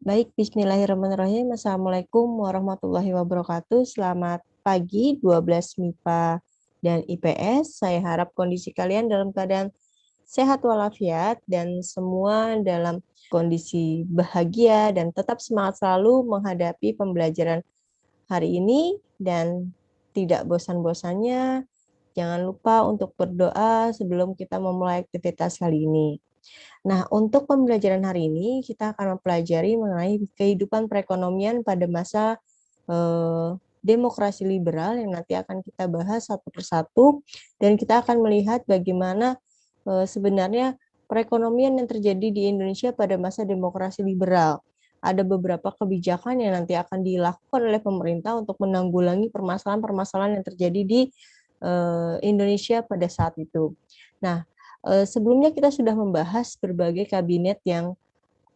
Baik, bismillahirrahmanirrahim. Assalamualaikum warahmatullahi wabarakatuh. Selamat pagi 12 MIPA dan IPS. Saya harap kondisi kalian dalam keadaan sehat walafiat dan semua dalam kondisi bahagia dan tetap semangat selalu menghadapi pembelajaran hari ini dan tidak bosan-bosannya. Jangan lupa untuk berdoa sebelum kita memulai aktivitas kali ini. Nah, untuk pembelajaran hari ini kita akan mempelajari mengenai kehidupan perekonomian pada masa demokrasi liberal yang nanti akan kita bahas satu persatu dan kita akan melihat bagaimana sebenarnya perekonomian yang terjadi di Indonesia pada masa demokrasi liberal. Ada beberapa kebijakan yang nanti akan dilakukan oleh pemerintah untuk menanggulangi permasalahan-permasalahan yang terjadi di Indonesia pada saat itu. Nah, sebelumnya kita sudah membahas berbagai kabinet yang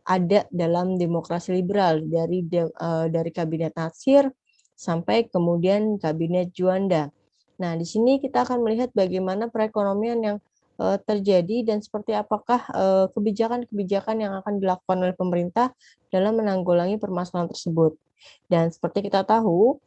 ada dalam demokrasi liberal dari kabinet Natsir sampai kemudian kabinet Juanda. Nah, di sini kita akan melihat bagaimana perekonomian yang terjadi dan seperti apakah kebijakan-kebijakan yang akan dilakukan oleh pemerintah dalam menanggulangi permasalahan tersebut. Dan seperti kita tahu,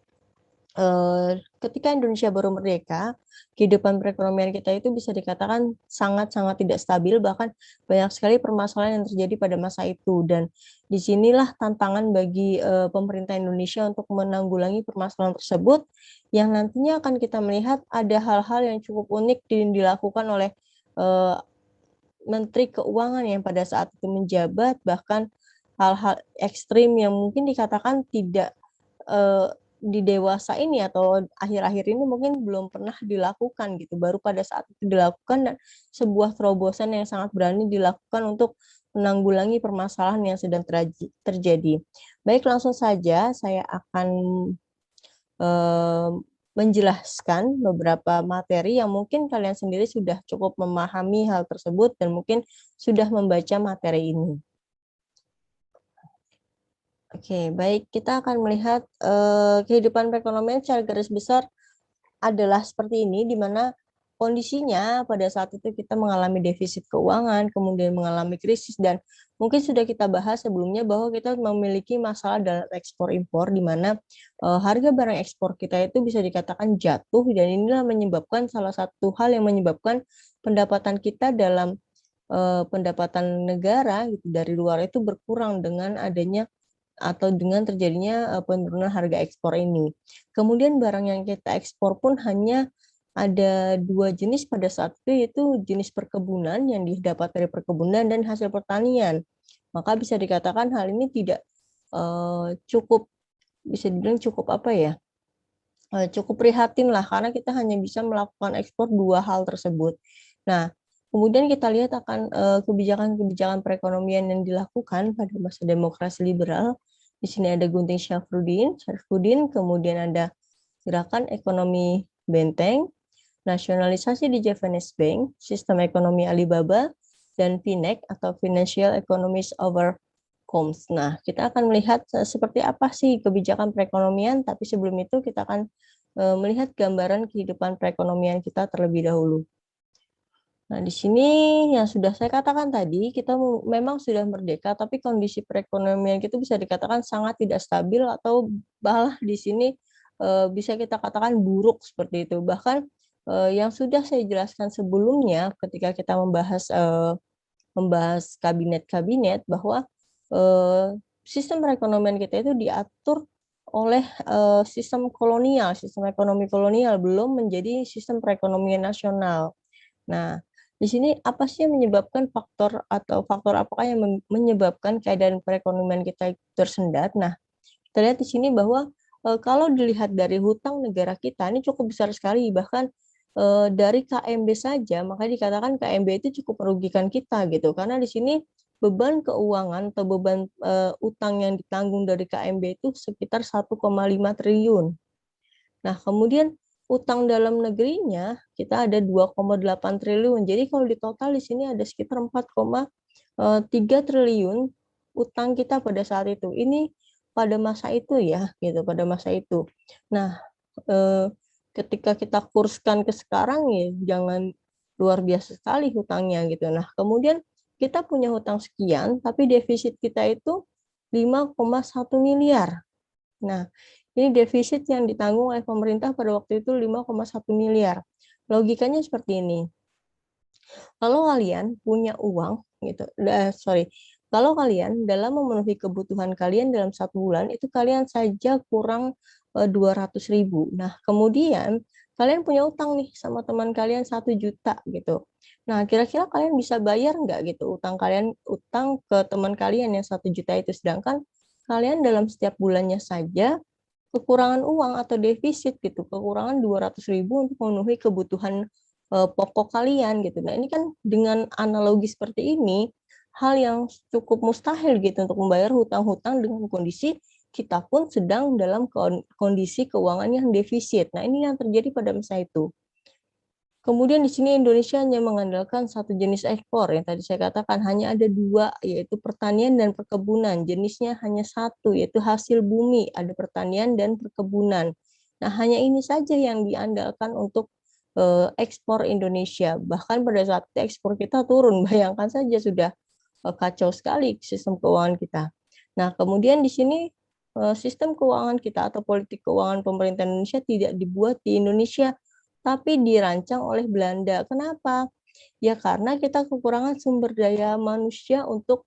ketika Indonesia baru merdeka, kehidupan perekonomian kita itu bisa dikatakan sangat-sangat tidak stabil, bahkan banyak sekali permasalahan yang terjadi pada masa itu. Dan disinilah tantangan bagi pemerintah Indonesia untuk menanggulangi permasalahan tersebut, yang nantinya akan kita melihat ada hal-hal yang cukup unik dilakukan oleh uh, Menteri Keuangan yang pada saat itu menjabat, bahkan hal-hal ekstrim yang mungkin dikatakan tidak di dewasa ini atau akhir-akhir ini mungkin belum pernah dilakukan gitu. Baru pada saat itu dilakukan dan sebuah terobosan yang sangat berani dilakukan untuk menanggulangi permasalahan yang sedang terjadi. Baik, langsung saja saya akan eh, menjelaskan beberapa materi yang mungkin kalian sendiri sudah cukup memahami hal tersebut dan mungkin sudah membaca materi ini. Oke, baik. Kita akan melihat kehidupan perekonomian secara garis besar adalah seperti ini, di mana kondisinya pada saat itu kita mengalami defisit keuangan, kemudian mengalami krisis, dan mungkin sudah kita bahas sebelumnya bahwa kita memiliki masalah dalam ekspor impor, di mana harga barang ekspor kita itu bisa dikatakan jatuh, dan inilah menyebabkan salah satu hal yang menyebabkan pendapatan kita dalam pendapatan negara gitu, dari luar itu berkurang dengan adanya atau dengan terjadinya penurunan harga ekspor ini. Kemudian barang yang kita ekspor pun hanya ada dua jenis pada saat itu, yaitu jenis perkebunan yang didapat dari perkebunan dan hasil pertanian. Maka bisa dikatakan hal ini tidak cukup, bisa dibilang cukup apa ya, cukup prihatin lah karena kita hanya bisa melakukan ekspor dua hal tersebut. Nah, kemudian kita lihat akan kebijakan-kebijakan perekonomian yang dilakukan pada masa demokrasi liberal. Di sini ada Gunting Syarifudin, kemudian ada gerakan ekonomi benteng, nasionalisasi di Javanese Bank, sistem ekonomi Alibaba, dan FINEC atau Financial Economics Overcomes. Nah, kita akan melihat seperti apa sih kebijakan perekonomian, tapi sebelum itu kita akan melihat gambaran kehidupan perekonomian kita terlebih dahulu. Nah, di sini yang sudah saya katakan tadi, kita memang sudah merdeka, tapi kondisi perekonomian kita bisa dikatakan sangat tidak stabil atau malah di sini bisa kita katakan buruk seperti itu. Bahkan yang sudah saya jelaskan sebelumnya ketika kita membahas kabinet-kabinet bahwa sistem perekonomian kita itu diatur oleh sistem ekonomi kolonial, belum menjadi sistem perekonomian nasional. Nah, di sini apa sih yang menyebabkan faktor apakah yang menyebabkan keadaan perekonomian kita tersendat? Nah, kita lihat di sini bahwa kalau dilihat dari hutang negara kita ini cukup besar sekali, bahkan dari KMB saja, maka dikatakan KMB itu cukup merugikan kita gitu, karena di sini beban keuangan atau beban utang yang ditanggung dari KMB itu sekitar 1,5 triliun. Nah, kemudian utang dalam negerinya kita ada 2,8 triliun. Jadi kalau di total di sini ada sekitar 4,3 triliun utang kita pada saat itu. Ini pada masa itu ya, gitu, pada masa itu. Nah, ketika kita kurskan ke sekarang ya jangan luar biasa sekali hutangnya gitu. Nah, kemudian kita punya hutang sekian, tapi defisit kita itu 5,1 miliar. Nah, ini defisit yang ditanggung oleh pemerintah pada waktu itu 5,1 miliar. Logikanya seperti ini. Kalau kalian punya uang, gitu, kalau kalian dalam memenuhi kebutuhan kalian dalam 1 bulan, itu kalian saja kurang 200.000. Nah, kemudian kalian punya utang nih sama teman kalian 1 juta gitu. Nah, kira-kira kalian bisa bayar nggak gitu utang ke teman kalian yang 1 juta itu, sedangkan kalian dalam setiap bulannya saja kekurangan uang atau defisit gitu, kekurangan 200.000 untuk memenuhi kebutuhan pokok kalian gitu. Nah, ini kan dengan analogi seperti ini, hal yang cukup mustahil gitu untuk membayar hutang-hutang dengan kondisi kita pun sedang dalam kondisi keuangan yang defisit. Nah, ini yang terjadi pada masa itu. Kemudian di sini Indonesia hanya mengandalkan satu jenis ekspor, yang tadi saya katakan hanya ada dua, yaitu pertanian dan perkebunan. Jenisnya hanya satu, yaitu hasil bumi, ada pertanian dan perkebunan. Nah, hanya ini saja yang diandalkan untuk ekspor Indonesia. Bahkan pada saat itu ekspor kita turun, bayangkan saja sudah kacau sekali sistem keuangan kita. Nah, kemudian di sini sistem keuangan kita atau politik keuangan pemerintah Indonesia tidak dibuat di Indonesia, tapi dirancang oleh Belanda. Kenapa? Ya karena kita kekurangan sumber daya manusia untuk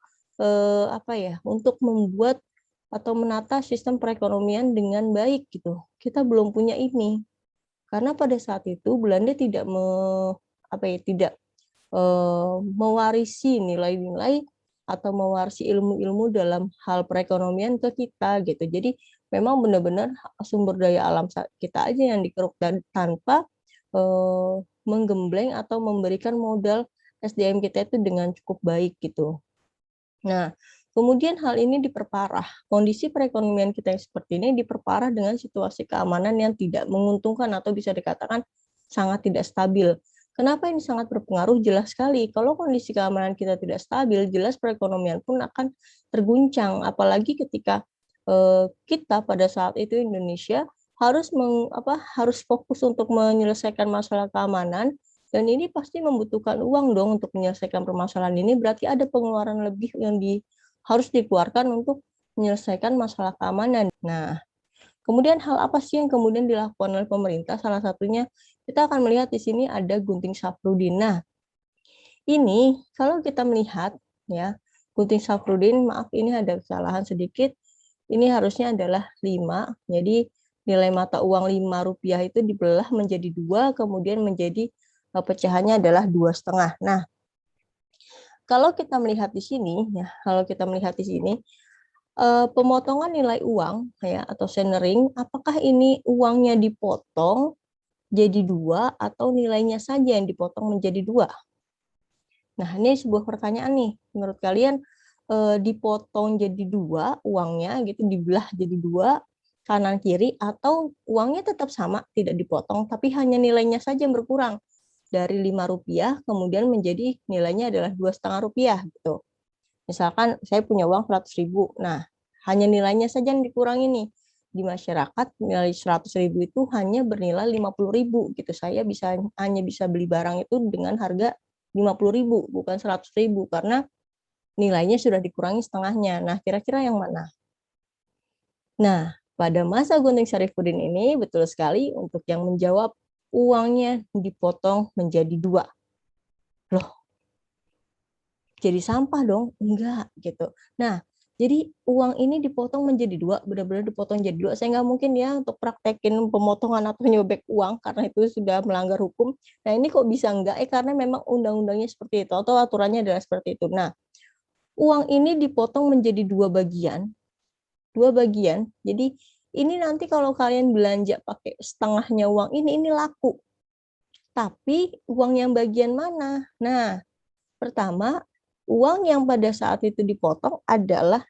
untuk membuat atau menata sistem perekonomian dengan baik gitu. Kita belum punya ini. Karena pada saat itu Belanda tidak tidak mewarisi nilai-nilai atau mewarisi ilmu-ilmu dalam hal perekonomian ke kita gitu. Jadi memang benar-benar sumber daya alam kita aja yang dikeruk dan tanpa menggembleng atau memberikan modal SDM kita itu dengan cukup baik gitu. Nah, kemudian hal ini diperparah. Kondisi perekonomian kita yang seperti ini diperparah dengan situasi keamanan yang tidak menguntungkan atau bisa dikatakan sangat tidak stabil. Kenapa ini sangat berpengaruh? Jelas sekali, kalau kondisi keamanan kita tidak stabil, jelas perekonomian pun akan terguncang. Apalagi ketika kita pada saat itu Indonesia harus fokus untuk menyelesaikan masalah keamanan, dan ini pasti membutuhkan uang dong untuk menyelesaikan permasalahan ini, berarti ada pengeluaran lebih yang harus dikeluarkan untuk menyelesaikan masalah keamanan. Nah, kemudian hal apa sih yang kemudian dilakukan oleh pemerintah? Salah satunya kita akan melihat di sini ada Gunting Safrudin. Nah, ini kalau kita melihat ya, Gunting Safrudin, maaf ini ada kesalahan sedikit. Ini harusnya adalah 5. Jadi nilai mata uang Rp5 itu dibelah menjadi 2, kemudian menjadi pecahannya adalah 2,5. Nah, kalau kita melihat di sini, ya, pemotongan nilai uang ya atau centering, apakah ini uangnya dipotong jadi 2 atau nilainya saja yang dipotong menjadi 2? Nah, ini sebuah pertanyaan nih. Menurut kalian dipotong jadi 2 uangnya gitu, dibelah jadi 2 kanan kiri, atau uangnya tetap sama tidak dipotong tapi hanya nilainya saja yang berkurang dari Rp5 kemudian menjadi nilainya adalah Rp2,5 gitu. Misalkan saya punya uang 100.000, nah hanya nilainya saja yang dikurangi nih. Di masyarakat nilai 100.000 itu hanya bernilai 50.000 gitu. Saya hanya bisa beli barang itu dengan harga 50.000, bukan 100.000, karena nilainya sudah dikurangi setengahnya. Nah, kira-kira yang mana? Nah, pada masa Gunting Sarifuddin ini betul sekali untuk yang menjawab uangnya dipotong menjadi 2. Loh, jadi sampah dong? Enggak, gitu. Nah, jadi uang ini dipotong menjadi 2, benar-benar dipotong jadi 2. Saya nggak mungkin ya untuk praktekin pemotongan atau nyobek uang, karena itu sudah melanggar hukum. Nah, ini kok bisa enggak? Karena memang undang-undangnya seperti itu, atau aturannya adalah seperti itu. Nah, uang ini dipotong menjadi 2 bagian. 2 bagian. Jadi, ini nanti kalau kalian belanja pakai setengahnya uang ini laku. Tapi, uang yang bagian mana? Nah, pertama, uang yang pada saat itu dipotong adalah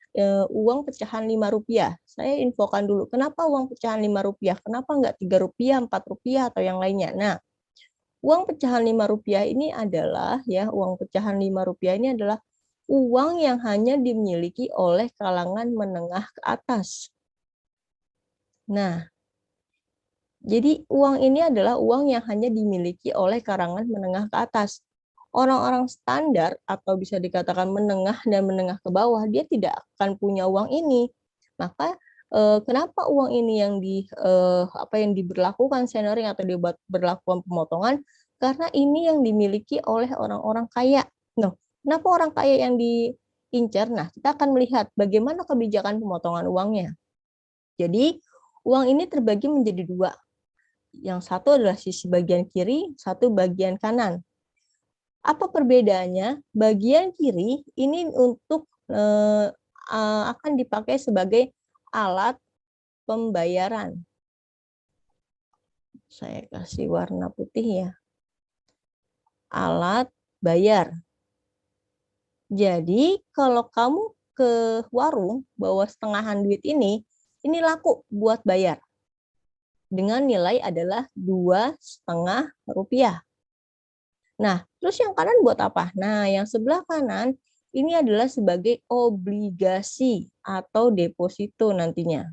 uang pecahan Rp5. Saya infokan dulu, kenapa uang pecahan Rp5? Kenapa nggak Rp3, Rp4 atau yang lainnya? Nah, uang pecahan Rp5 ini adalah uang pecahan Rp5 ini adalah uang yang hanya dimiliki oleh kalangan menengah ke atas. Nah, jadi uang ini adalah uang yang hanya dimiliki oleh kalangan menengah ke atas. Orang-orang standar atau bisa dikatakan menengah dan menengah ke bawah, dia tidak akan punya uang ini. Maka kenapa uang ini yang yang diberlakukan sharing atau diberlakukan pemotongan? Karena ini yang dimiliki oleh orang-orang kaya. Nah, kenapa orang kaya yang diincar? Nah, kita akan melihat bagaimana kebijakan pemotongan uangnya. Jadi, uang ini terbagi menjadi dua. Yang satu adalah sisi bagian kiri, satu bagian kanan. Apa perbedaannya? Bagian kiri ini untuk akan dipakai sebagai alat pembayaran. Saya kasih warna putih ya. Alat bayar. Jadi kalau kamu ke warung bawa setengahan duit ini laku buat bayar. Dengan nilai adalah Rp2,5. Nah, terus yang kanan buat apa? Nah, yang sebelah kanan ini adalah sebagai obligasi atau deposito nantinya.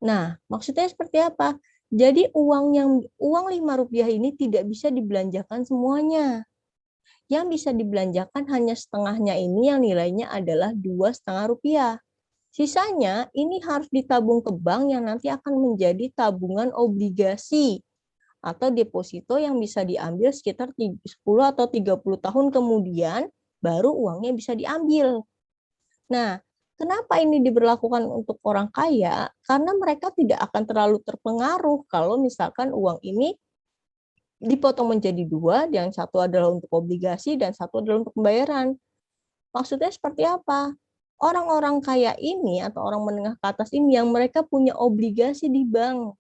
Nah, maksudnya seperti apa? Jadi uang Rp5 ini tidak bisa dibelanjakan semuanya. Yang bisa dibelanjakan hanya setengahnya ini yang nilainya adalah Rp2,5. Sisanya ini harus ditabung ke bank yang nanti akan menjadi tabungan obligasi atau deposito yang bisa diambil sekitar 10 atau 30 tahun kemudian baru uangnya bisa diambil. Nah, kenapa ini diberlakukan untuk orang kaya? Karena mereka tidak akan terlalu terpengaruh kalau misalkan uang ini dipotong menjadi dua, yang satu adalah untuk obligasi dan satu adalah untuk pembayaran. Maksudnya seperti apa? Orang-orang kaya ini atau orang menengah ke atas ini yang mereka punya obligasi di bank,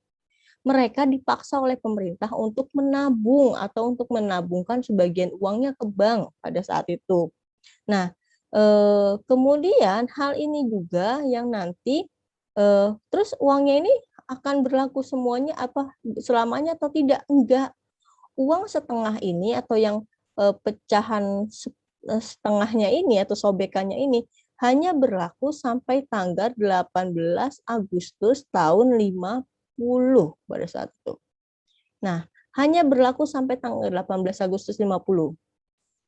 mereka dipaksa oleh pemerintah untuk menabung atau untuk menabungkan sebagian uangnya ke bank pada saat itu. Nah, kemudian hal ini juga yang nanti terus uangnya ini akan berlaku semuanya selamanya atau tidak? Enggak. Uang setengah ini atau yang pecahan setengahnya ini atau sobekannya ini hanya berlaku sampai tanggal 18 Agustus tahun 50 pada saat itu. Nah, hanya berlaku sampai tanggal 18 Agustus 50.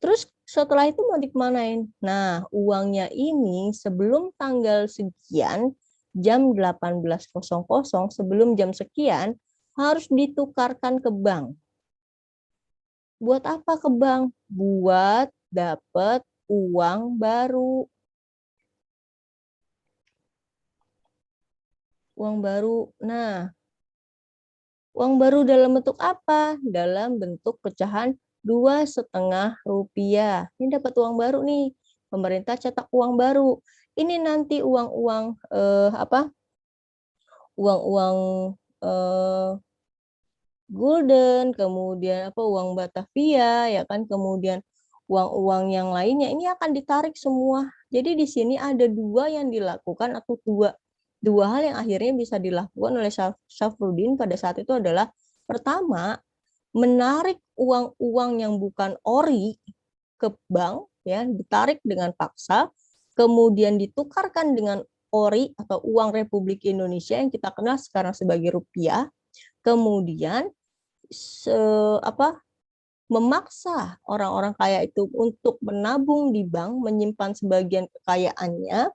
Terus setelah itu mau dikemanain? Nah, uangnya ini sebelum tanggal sekian, jam 18.00, sebelum jam sekian, harus ditukarkan ke bank. Buat apa ke bank? Buat dapat uang baru. Uang baru. Nah, uang baru dalam bentuk apa? Dalam bentuk pecahan Rp2,5. Ini dapat uang baru nih. Pemerintah cetak uang baru. Ini nanti uang-uang Uang-uang Gulden, kemudian uang Batavia, ya kan, kemudian uang-uang yang lainnya ini akan ditarik semua. Jadi di sini ada dua yang dilakukan atau dua hal yang akhirnya bisa dilakukan oleh Syafruddin pada saat itu adalah pertama, menarik uang-uang yang bukan ori ke bank, ya, ditarik dengan paksa, kemudian ditukarkan dengan ori atau uang Republik Indonesia yang kita kenal sekarang sebagai rupiah, kemudian memaksa orang-orang kaya itu untuk menabung di bank, menyimpan sebagian kekayaannya,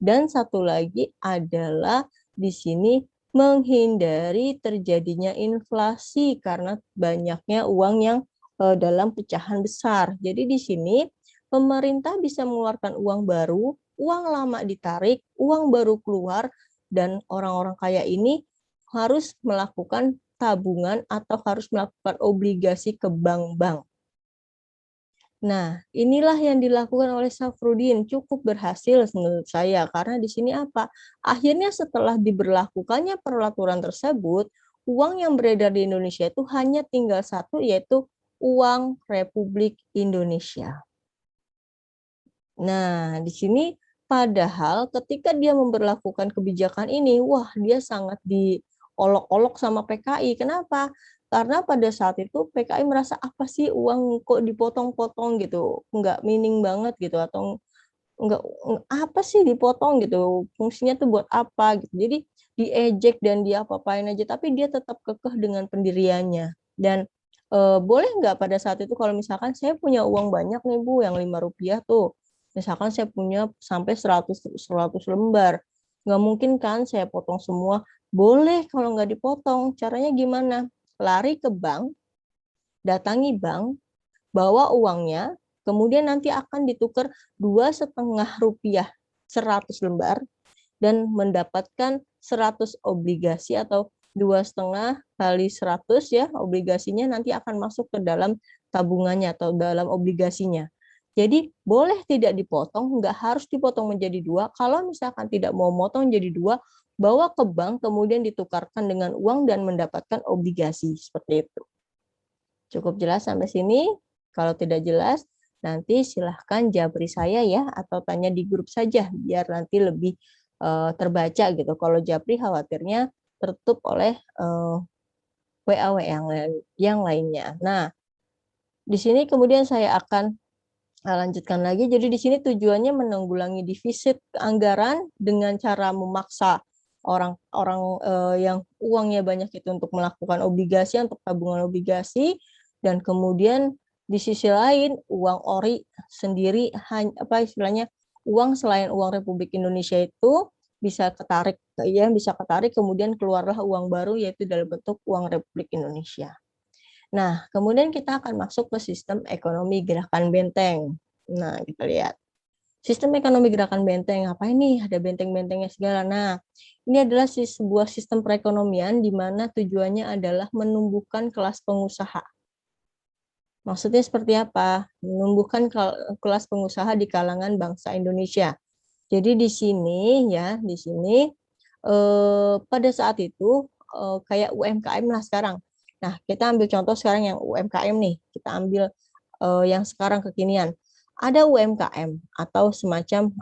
dan satu lagi adalah di sini menghindari terjadinya inflasi karena banyaknya uang yang dalam pecahan besar. Jadi di sini pemerintah bisa mengeluarkan uang baru, uang lama ditarik, uang baru keluar, dan orang-orang kaya ini harus melakukan tabungan atau harus melakukan obligasi ke bank-bank. Nah, inilah yang dilakukan oleh Syafruddin, cukup berhasil menurut saya, karena di sini apa? Akhirnya setelah diberlakukannya peraturan tersebut, uang yang beredar di Indonesia itu hanya tinggal satu, yaitu uang Republik Indonesia. Nah, di sini padahal ketika dia memberlakukan kebijakan ini, wah, dia sangat diolok-olok sama PKI. Kenapa? Karena pada saat itu PKI merasa apa sih uang kok dipotong-potong gitu, nggak meaning banget gitu, atau nggak apa sih dipotong gitu, fungsinya tuh buat apa gitu. Jadi diejek dan dia apa-apain aja, tapi dia tetap kekeh dengan pendiriannya. Dan boleh nggak pada saat itu kalau misalkan saya punya uang banyak nih Bu, yang Rp5 tuh. Misalkan saya punya sampai 100 lembar. Nggak mungkin kan saya potong semua. Boleh kalau nggak dipotong. Caranya gimana? Lari ke bank, datangi bank, bawa uangnya, kemudian nanti akan ditukar 2,5 rupiah 100 lembar dan mendapatkan 100 obligasi atau 2,5 kali 100 ya, obligasinya nanti akan masuk ke dalam tabungannya atau dalam obligasinya. Jadi boleh tidak dipotong, nggak harus dipotong menjadi dua. Kalau misalkan tidak mau motong jadi dua, bawa ke bank kemudian ditukarkan dengan uang dan mendapatkan obligasi seperti itu. Cukup jelas sampai sini? Kalau tidak jelas, nanti silahkan japri saya ya, atau tanya di grup saja, biar nanti lebih terbaca gitu. Kalau japri khawatirnya tertutup oleh WA yang lainnya. Nah, di sini kemudian saya akan lanjutkan lagi. Jadi di sini tujuannya menanggulangi defisit anggaran dengan cara memaksa orang-orang yang uangnya banyak itu untuk melakukan obligasi, untuk tabungan obligasi, dan kemudian di sisi lain uang ori sendiri apa istilahnya uang selain uang Republik Indonesia itu bisa ketarik ya, bisa ketarik kemudian keluarlah uang baru yaitu dalam bentuk uang Republik Indonesia. Nah, kemudian kita akan masuk ke sistem ekonomi gerakan benteng. Nah, kita lihat. Sistem ekonomi gerakan benteng, apa ini? Ada benteng-bentengnya segala. Nah, ini adalah sebuah sistem perekonomian di mana tujuannya adalah menumbuhkan kelas pengusaha. Maksudnya seperti apa? Menumbuhkan kelas pengusaha di kalangan bangsa Indonesia. Jadi di sini ya, di sini pada saat itu kayak UMKM lah sekarang. Nah, kita ambil contoh sekarang yang UMKM nih. Kita ambil yang sekarang kekinian. Ada UMKM atau semacam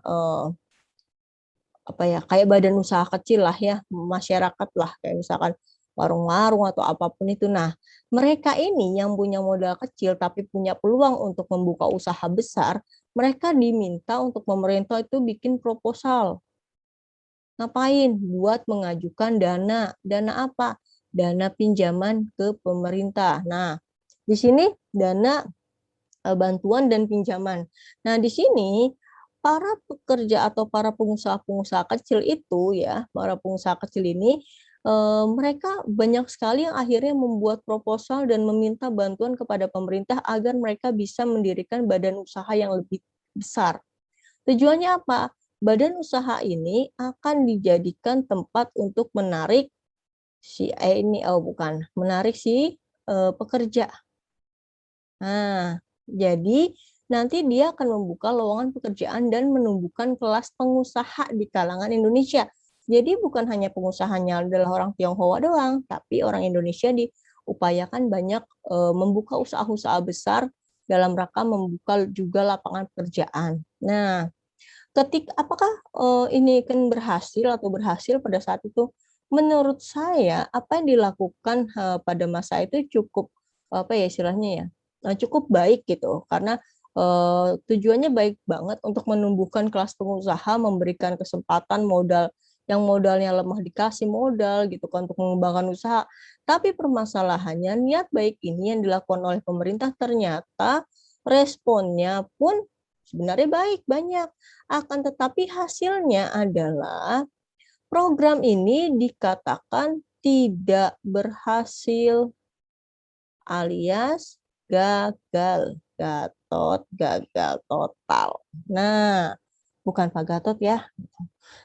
apa ya, kayak badan usaha kecil lah ya, masyarakat lah, kayak misalkan warung-warung atau apapun itu. Nah, mereka ini yang punya modal kecil tapi punya peluang untuk membuka usaha besar, mereka diminta untuk pemerintah itu bikin proposal. Ngapain? Buat mengajukan dana. Dana apa? Dana pinjaman ke pemerintah. Nah, di sini dana bantuan dan pinjaman. Nah, di sini para pekerja atau para pengusaha-pengusaha kecil itu ya, para pengusaha kecil ini mereka banyak sekali yang akhirnya membuat proposal dan meminta bantuan kepada pemerintah agar mereka bisa mendirikan badan usaha yang lebih besar. Tujuannya apa? Badan usaha ini akan dijadikan tempat untuk menarik menarik si pekerja. Nah, jadi nanti dia akan membuka lowongan pekerjaan dan menumbuhkan kelas pengusaha di kalangan Indonesia. Jadi bukan hanya pengusahanya adalah orang Tionghoa doang, tapi orang Indonesia diupayakan banyak membuka usaha-usaha besar dalam rangka membuka juga lapangan pekerjaan. Nah, apakah ini kan berhasil pada saat itu? Menurut saya apa yang dilakukan pada masa itu cukup apa ya istilahnya ya, cukup baik gitu karena tujuannya baik banget untuk menumbuhkan kelas pengusaha, memberikan kesempatan modal yang modalnya lemah dikasih modal gitu kan untuk mengembangkan usaha. Tapi permasalahannya niat baik ini yang dilakukan oleh pemerintah ternyata responnya pun sebenarnya baik banyak. Akan tetapi hasilnya adalah program ini dikatakan tidak berhasil alias gagal. Gagal total. Nah, bukan Pak Gatot ya.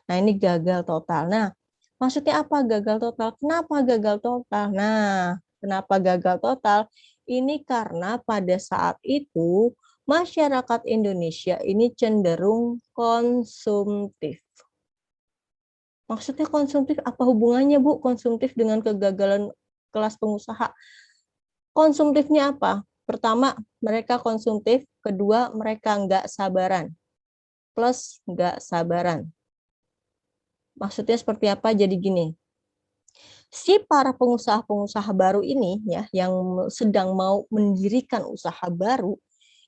Nah, ini gagal total. Nah, maksudnya apa gagal total? Kenapa gagal total? Nah, kenapa gagal total? Ini karena pada saat itu masyarakat Indonesia ini cenderung konsumtif. Maksudnya konsumtif, apa hubungannya Bu konsumtif dengan kegagalan kelas pengusaha? Konsumtifnya apa? Pertama, mereka konsumtif. Kedua, mereka nggak sabaran. Plus nggak sabaran. Maksudnya seperti apa? Jadi gini, si para pengusaha-pengusaha baru ini ya, yang sedang mau mendirikan usaha baru,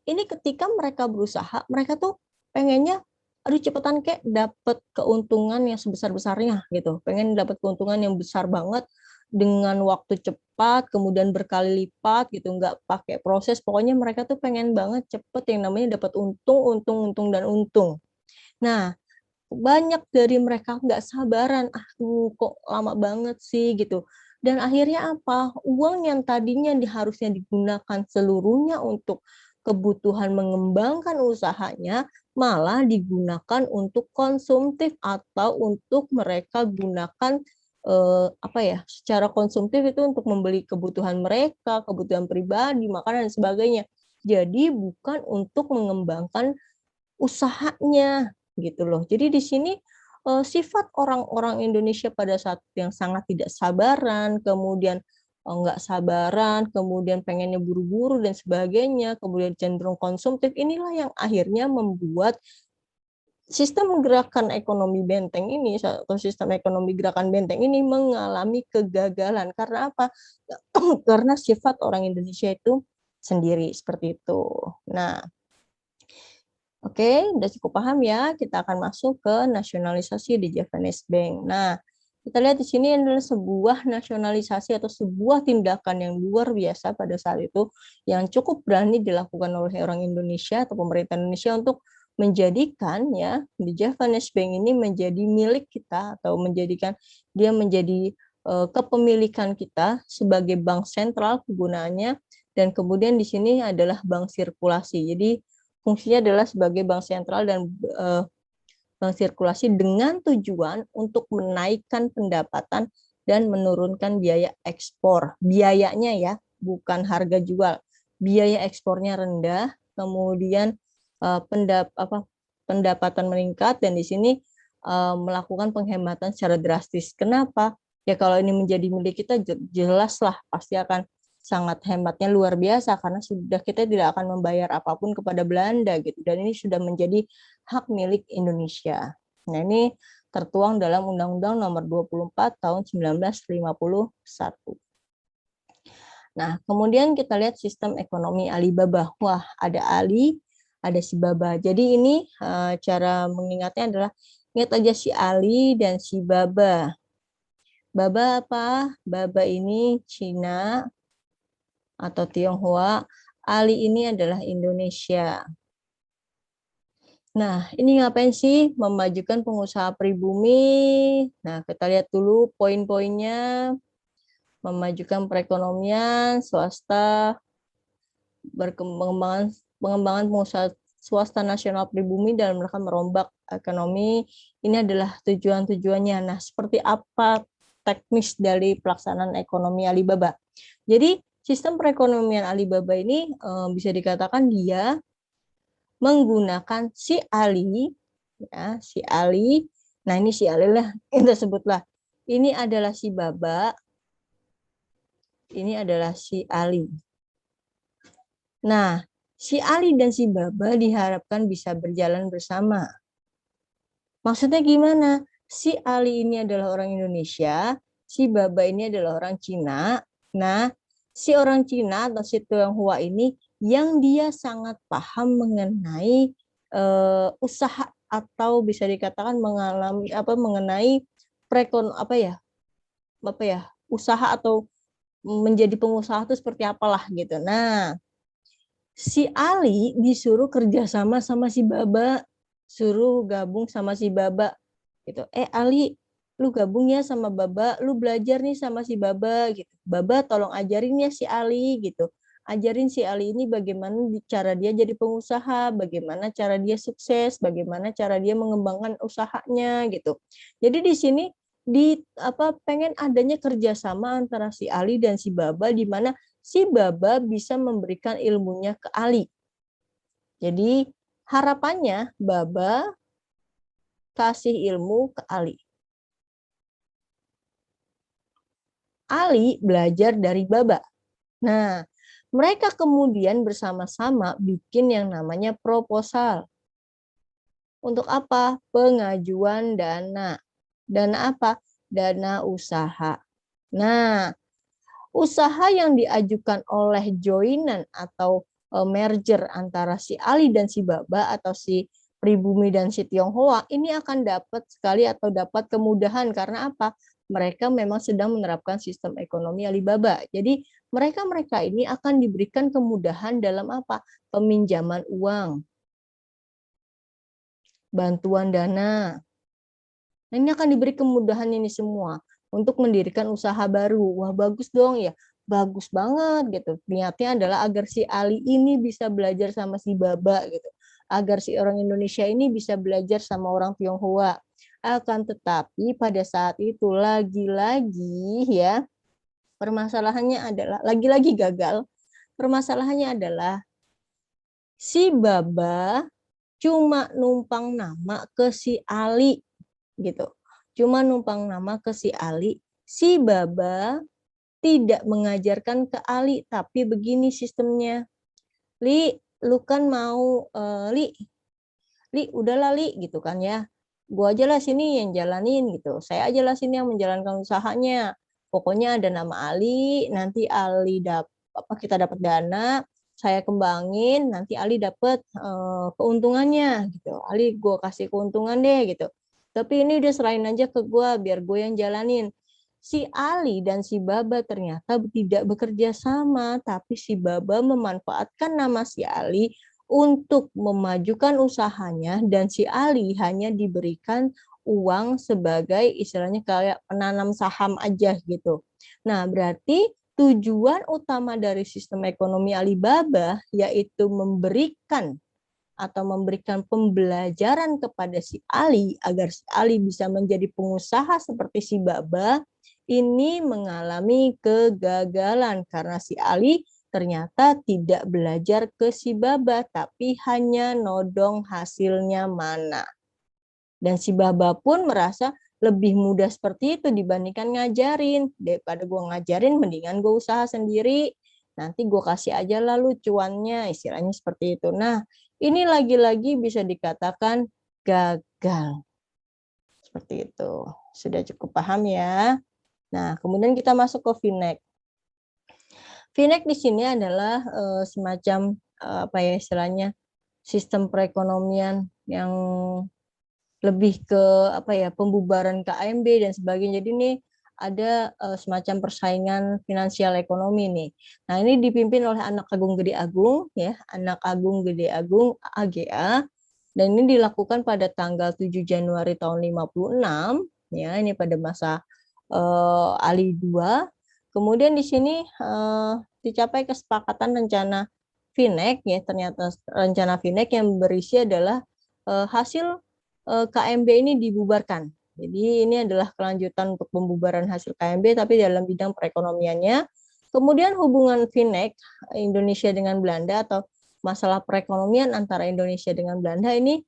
ini ketika mereka berusaha, mereka tuh pengennya, aduh cepetan kayak dapat keuntungan yang sebesar-besarnya gitu, pengen dapat keuntungan yang besar banget dengan waktu cepat, kemudian berkali lipat gitu, nggak pakai proses. Pokoknya mereka tuh pengen banget cepet yang namanya dapat untung, untung, untung, dan untung. Nah, banyak dari mereka nggak sabaran, kok lama banget sih gitu. Dan akhirnya apa? Uang yang tadinya harusnya digunakan seluruhnya untuk kebutuhan mengembangkan usahanya, malah digunakan untuk konsumtif atau untuk mereka gunakan apa ya, secara konsumtif itu untuk membeli kebutuhan mereka, kebutuhan pribadi, makanan dan sebagainya. Jadi bukan untuk mengembangkan usahanya gitu loh. Jadi di sini sifat orang-orang Indonesia pada saat yang sangat tidak sabaran, kemudian nggak sabaran, kemudian pengennya buru-buru dan sebagainya, kemudian cenderung konsumtif, inilah yang akhirnya membuat sistem gerakan ekonomi benteng ini atau sistem ekonomi gerakan benteng ini mengalami kegagalan. Karena apa? Karena sifat orang Indonesia itu sendiri seperti itu. Nah, oke, udah cukup paham ya. Kita akan masuk ke nasionalisasi di Javanese Bank. Nah, kita lihat di sini adalah sebuah nasionalisasi atau sebuah tindakan yang luar biasa pada saat itu yang cukup berani dilakukan oleh orang Indonesia atau pemerintah Indonesia untuk menjadikan ya di Javanese Bank ini menjadi milik kita atau menjadikan dia menjadi kepemilikan kita sebagai bank sentral kegunaannya, dan kemudian di sini adalah bank sirkulasi. Jadi fungsinya adalah sebagai bank sentral dan bank sirkulasi dengan tujuan untuk menaikkan pendapatan dan menurunkan biaya ekspor. Biayanya ya, bukan harga jual. Biaya ekspornya rendah, kemudian pendapatan meningkat, dan di sini melakukan penghematan secara drastis. Kenapa? Ya kalau ini menjadi milik kita, jelaslah pasti akan sangat hematnya luar biasa karena sudah kita tidak akan membayar apapun kepada Belanda gitu, dan ini sudah menjadi hak milik Indonesia. Nah, ini tertuang dalam Undang-Undang Nomor 24 Tahun 1951. Nah, kemudian kita lihat sistem ekonomi Alibaba. Wah, ada Ali, ada si Baba. Jadi ini cara mengingatnya adalah ingat aja si Ali dan si Baba. Baba apa? Baba ini Cina atau Tionghoa, Ali ini adalah Indonesia. Nah, ini ngapain sih memajukan pengusaha pribumi? Nah, kita lihat dulu poin-poinnya. Memajukan perekonomian swasta, pengembangan pengusaha swasta nasional pribumi dalam rangka merombak ekonomi. Ini adalah tujuan-tujuannya. Nah, seperti apa teknis dari pelaksanaan ekonomi Alibaba? Jadi, sistem perekonomian Alibaba ini bisa dikatakan dia menggunakan si Ali, ya, si Ali. Nah, ini si Ali lah, kita sebutlah. Ini adalah si Baba, ini adalah si Ali. Nah, si Ali dan si Baba diharapkan bisa berjalan bersama. Maksudnya gimana? Si Ali ini adalah orang Indonesia, si Baba ini adalah orang Cina. Nah, si orang Cina atau si Tionghoa ini yang dia sangat paham mengenai usaha atau bisa dikatakan mengenai usaha atau menjadi pengusaha itu seperti apalah gitu. Nah, si Ali disuruh kerjasama sama si Baba, suruh gabung sama si Baba gitu. Ali, lu gabung ya sama Baba, lu belajar nih sama si Baba gitu. Baba tolong ajarin ya si Ali gitu. Ajarin si Ali ini bagaimana cara dia jadi pengusaha, bagaimana cara dia sukses, bagaimana cara dia mengembangkan usahanya gitu. Jadi di sini pengen adanya kerjasama antara si Ali dan si Baba, di mana si Baba bisa memberikan ilmunya ke Ali. Jadi harapannya Baba kasih ilmu ke Ali. Ali belajar dari Baba. Nah, mereka kemudian bersama-sama bikin yang namanya proposal. Untuk apa? Pengajuan dana. Dana apa? Dana usaha. Nah, usaha yang diajukan oleh joinan atau merger antara si Ali dan si Baba atau si Pribumi dan si Tionghoa ini akan dapat sekali atau dapat kemudahan karena apa? mereka memang sedang menerapkan sistem ekonomi Alibaba. Jadi mereka-mereka ini akan diberikan kemudahan dalam apa? Peminjaman uang, bantuan dana. Nah, ini akan diberi kemudahan ini semua untuk mendirikan usaha baru. Wah, bagus dong ya. Bagus banget gitu. Niatnya adalah agar si Ali ini bisa belajar sama si Baba gitu. Agar si orang Indonesia ini bisa belajar sama orang Tionghoa. Akan tetapi pada saat itu lagi-lagi ya, permasalahannya adalah lagi-lagi gagal. Permasalahannya adalah si Baba cuma numpang nama ke si Ali gitu. Cuma numpang nama ke si Ali. Si Baba tidak mengajarkan ke Ali, tapi begini sistemnya. Li, lu kan mau Li, udahlah Li gitu kan ya. Gua aja lah sini yang jalanin gitu. Saya aja lah sini yang menjalankan usahanya. Pokoknya ada nama Ali, nanti Ali kita dapat dana, saya kembangin, nanti Ali dapat keuntungannya gitu. Ali gue kasih keuntungan deh gitu. Tapi ini udah serahin aja ke gue biar gue yang jalanin. Si Ali dan si Baba ternyata tidak bekerja sama, tapi si Baba memanfaatkan nama si Ali untuk memajukan usahanya dan si Ali hanya diberikan uang sebagai istilahnya kayak penanam saham aja gitu. Nah, berarti tujuan utama dari sistem ekonomi Alibaba yaitu memberikan pembelajaran kepada si Ali agar si Ali bisa menjadi pengusaha seperti si Baba ini mengalami kegagalan karena si Ali ternyata tidak belajar ke si Baba tapi hanya nodong hasilnya mana. Dan si Baba pun merasa lebih mudah seperti itu dibandingkan ngajarin. Daripada gue ngajarin, mendingan gue usaha sendiri. Nanti gue kasih aja lalu cuannya, istilahnya seperti itu. Nah, ini lagi-lagi bisa dikatakan gagal. Seperti itu. Sudah cukup paham ya? Nah, kemudian kita masuk ke FINEC. FINEC di sini adalah semacam apa ya istilahnya sistem perekonomian yang lebih ke apa ya pembubaran KMB dan sebagainya. Jadi ini ada semacam persaingan finansial ekonomi nih. Nah, ini dipimpin oleh Anak Agung Gede Agung ya, Anak Agung Gede Agung AGA dan ini dilakukan pada tanggal 7 Januari tahun 56 ya, ini pada masa Ali II. Kemudian di sini dicapai kesepakatan rencana FINEC ya, ternyata rencana FINEC yang berisi adalah hasil KMB ini dibubarkan. Jadi ini adalah kelanjutan untuk pembubaran hasil KMB tapi dalam bidang perekonomiannya. Kemudian hubungan FINEC Indonesia dengan Belanda atau masalah perekonomian antara Indonesia dengan Belanda ini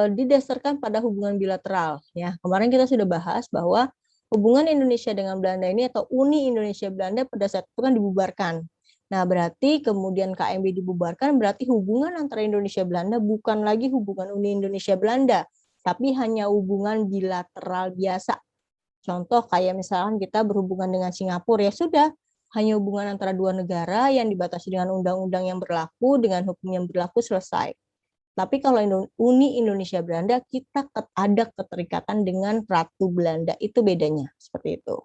didasarkan pada hubungan bilateral ya. Kemarin kita sudah bahas bahwa hubungan Indonesia dengan Belanda ini atau Uni Indonesia Belanda pada saat itu kan dibubarkan. Nah, berarti kemudian KMB dibubarkan, berarti hubungan antara Indonesia Belanda bukan lagi hubungan Uni Indonesia Belanda, tapi hanya hubungan bilateral biasa. Contoh kayak misalkan kita berhubungan dengan Singapura, ya sudah, hanya hubungan antara dua negara yang dibatasi dengan undang-undang yang berlaku, dengan hukum yang berlaku, selesai. Tapi kalau Uni Indonesia Belanda, kita ada keterikatan dengan Ratu Belanda, itu bedanya, seperti itu.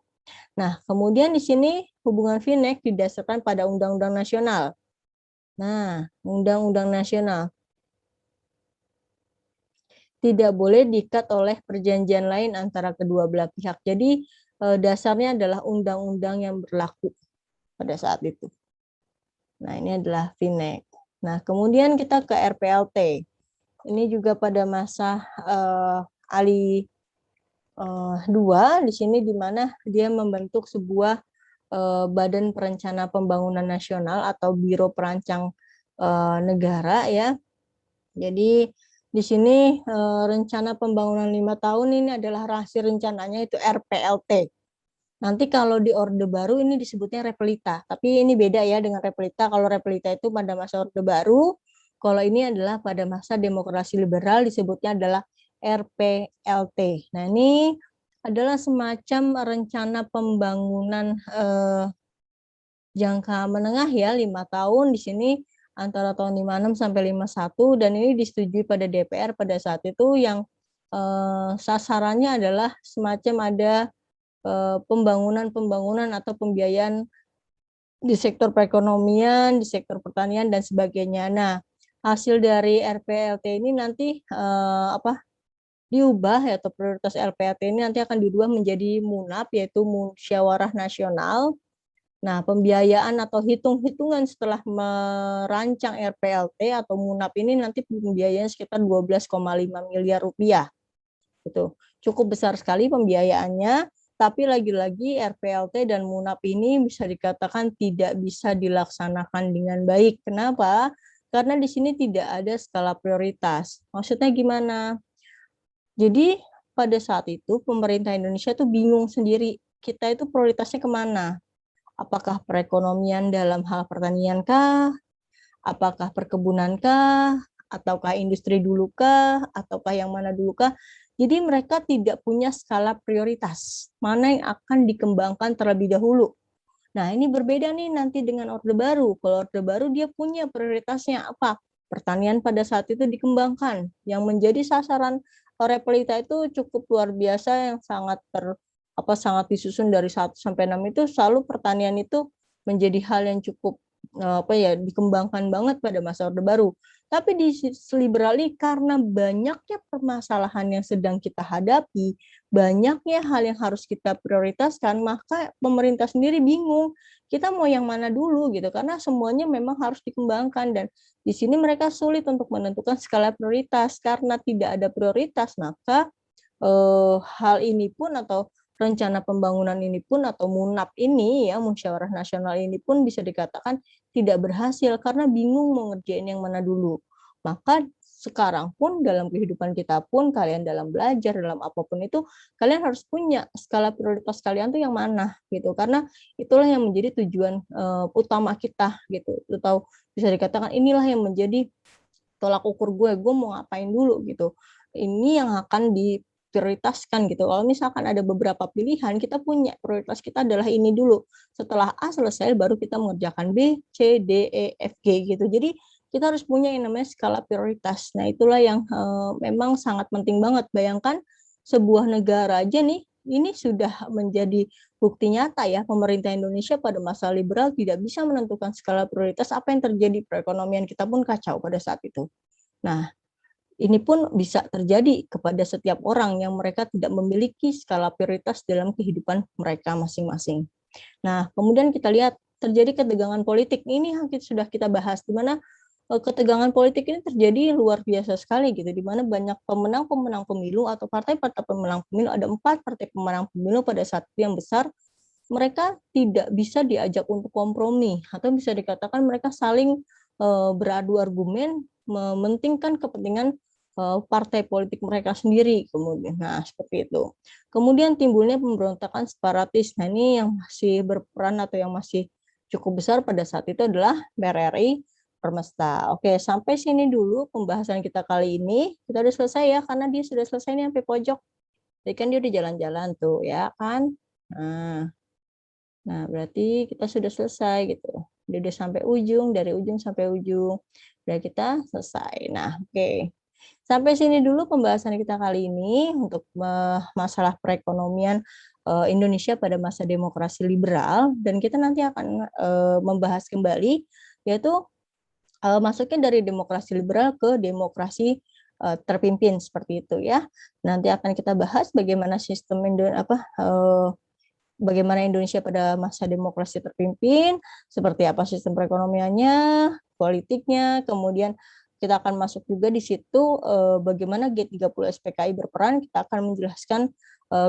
Nah, kemudian di sini hubungan FINEC didasarkan pada undang-undang nasional. Nah, undang-undang nasional tidak boleh diikat oleh perjanjian lain antara kedua belah pihak. Jadi, dasarnya adalah undang-undang yang berlaku pada saat itu. Nah, ini adalah FINEC. Nah, kemudian kita ke RPLT. Ini juga pada masa Ali II, di sini di mana dia membentuk sebuah Badan Perencana Pembangunan Nasional atau Biro Perancang Negara ya. Jadi di sini rencana pembangunan 5 tahun ini adalah hasil rencananya itu RPLT. Nanti kalau di Orde Baru ini disebutnya Repelita, tapi ini beda ya dengan Repelita. Kalau Repelita itu pada masa Orde Baru, kalau ini adalah pada masa demokrasi liberal disebutnya adalah RPLT. Nah, ini adalah semacam rencana pembangunan jangka menengah ya, 5 tahun di sini antara tahun 56 sampai 51 dan ini disetujui pada DPR pada saat itu yang sasarannya adalah semacam ada pembangunan atau pembiayaan di sektor perekonomian, di sektor pertanian dan sebagainya. Nah, hasil dari RPLT ini nanti diubah ya, atau prioritas LPAT ini nanti akan diubah menjadi MUNAP, yaitu Musyawarah Nasional. Nah, pembiayaan atau hitung-hitungan setelah merancang RPLT atau MUNAP ini nanti pembiayaan sekitar 12,5 miliar rupiah. Gitu. Cukup besar sekali pembiayaannya, tapi lagi-lagi RPLT dan MUNAP ini bisa dikatakan tidak bisa dilaksanakan dengan baik. Kenapa? Karena di sini tidak ada skala prioritas. Maksudnya gimana? Jadi pada saat itu pemerintah Indonesia tuh bingung sendiri, kita itu prioritasnya kemana? Apakah perekonomian dalam hal pertanian kah? Apakah perkebunan kah? Ataukah industri dulu kah? Ataukah yang mana dulu kah? Jadi mereka tidak punya skala prioritas, mana yang akan dikembangkan terlebih dahulu. Nah, ini berbeda nih nanti dengan Orde Baru. Kalau Orde Baru dia punya prioritasnya apa? Pertanian pada saat itu dikembangkan. Yang menjadi sasaran Repelita itu cukup luar biasa, yang sangat disusun dari 1 sampai 6 itu selalu pertanian itu menjadi hal yang cukup dikembangkan banget pada masa Orde Baru. Tapi di sisi liberal ini karena banyaknya permasalahan yang sedang kita hadapi, banyaknya hal yang harus kita prioritaskan, maka pemerintah sendiri bingung kita mau yang mana dulu gitu, karena semuanya memang harus dikembangkan, dan di sini mereka sulit untuk menentukan skala prioritas. Karena tidak ada prioritas, maka hal ini pun atau rencana pembangunan ini pun atau MUNAP ini ya, Musyawarah Nasional ini pun bisa dikatakan tidak berhasil karena bingung mau ngerjain yang mana dulu. Maka sekarang pun dalam kehidupan kita pun, kalian dalam belajar, dalam apapun itu, kalian harus punya skala prioritas kalian tuh yang mana gitu, karena itulah yang menjadi tujuan utama kita gitu, atau bisa dikatakan inilah yang menjadi tolak ukur gue mau ngapain dulu gitu. Ini yang akan diprioritaskan gitu. Kalau misalkan ada beberapa pilihan, kita punya prioritas kita adalah ini dulu. Setelah A selesai, baru kita mengerjakan B, C, D, E, F, G gitu. Jadi kita harus punya yang namanya skala prioritas. Nah, itulah yang memang sangat penting banget. Bayangkan sebuah negara aja nih, ini sudah menjadi bukti nyata ya, pemerintah Indonesia pada masa liberal tidak bisa menentukan skala prioritas. Apa yang terjadi, perekonomian kita pun kacau pada saat itu. Nah, ini pun bisa terjadi kepada setiap orang yang mereka tidak memiliki skala prioritas dalam kehidupan mereka masing-masing. Nah, kemudian kita lihat terjadi ketegangan politik. Ini yang sudah kita bahas, di mana ketegangan politik ini terjadi luar biasa sekali gitu, di mana banyak pemenang-pemenang pemilu atau partai-partai pemenang pemilu, ada 4 partai pemenang pemilu pada saat itu yang besar, mereka tidak bisa diajak untuk kompromi, atau bisa dikatakan mereka saling beradu argumen, mementingkan kepentingan partai politik mereka sendiri kemudian. Nah, seperti itu. Kemudian timbulnya pemberontakan separatis. Nah, ini yang masih berperan atau yang masih cukup besar pada saat itu adalah PRRI Permesta. Oke, sampai sini dulu pembahasan kita kali ini. Kita udah selesai ya, karena dia sudah selesai nih sampai pojok. Jadi kan dia udah jalan-jalan tuh ya kan. Nah, berarti kita sudah selesai gitu. Dia udah sampai ujung, dari ujung sampai ujung. Udah kita selesai. Nah, oke. Sampai sini dulu pembahasan kita kali ini untuk masalah perekonomian Indonesia pada masa demokrasi liberal, dan kita nanti akan membahas kembali yaitu masuknya dari demokrasi liberal ke demokrasi terpimpin seperti itu ya. Nanti akan kita bahas bagaimana sistem bagaimana Indonesia pada masa demokrasi terpimpin, seperti apa sistem perekonomiannya, politiknya, kemudian kita akan masuk juga di situ bagaimana G30 SPKI berperan. Kita akan menjelaskan,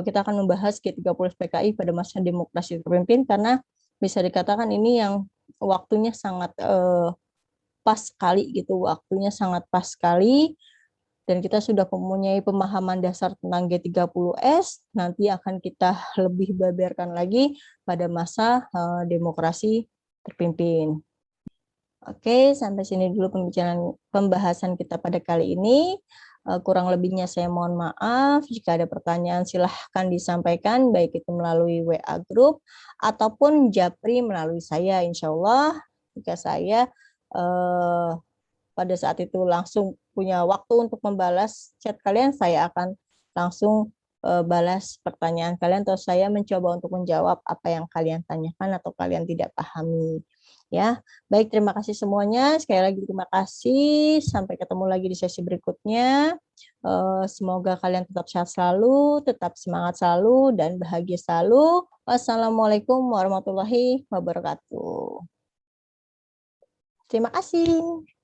kita akan membahas G30 SPKI pada masa demokrasi terpimpin, karena bisa dikatakan ini yang waktunya sangat pas sekali gitu, waktunya sangat pas sekali, dan kita sudah mempunyai pemahaman dasar tentang G30S, nanti akan kita lebih beberkan lagi pada masa demokrasi terpimpin. Oke, sampai sini dulu pembahasan kita pada kali ini. Kurang lebihnya saya mohon maaf. Jika ada pertanyaan silahkan disampaikan, baik itu melalui WA Group ataupun Japri melalui saya. Insya Allah, jika saya pada saat itu langsung punya waktu untuk membalas chat kalian, saya akan langsung balas pertanyaan kalian atau saya mencoba untuk menjawab apa yang kalian tanyakan atau kalian tidak pahami. Ya, baik, terima kasih semuanya. Sekali lagi terima kasih. Sampai ketemu lagi di sesi berikutnya. Semoga kalian tetap sehat selalu, tetap semangat selalu, dan bahagia selalu. Wassalamualaikum warahmatullahi wabarakatuh. Terima kasih.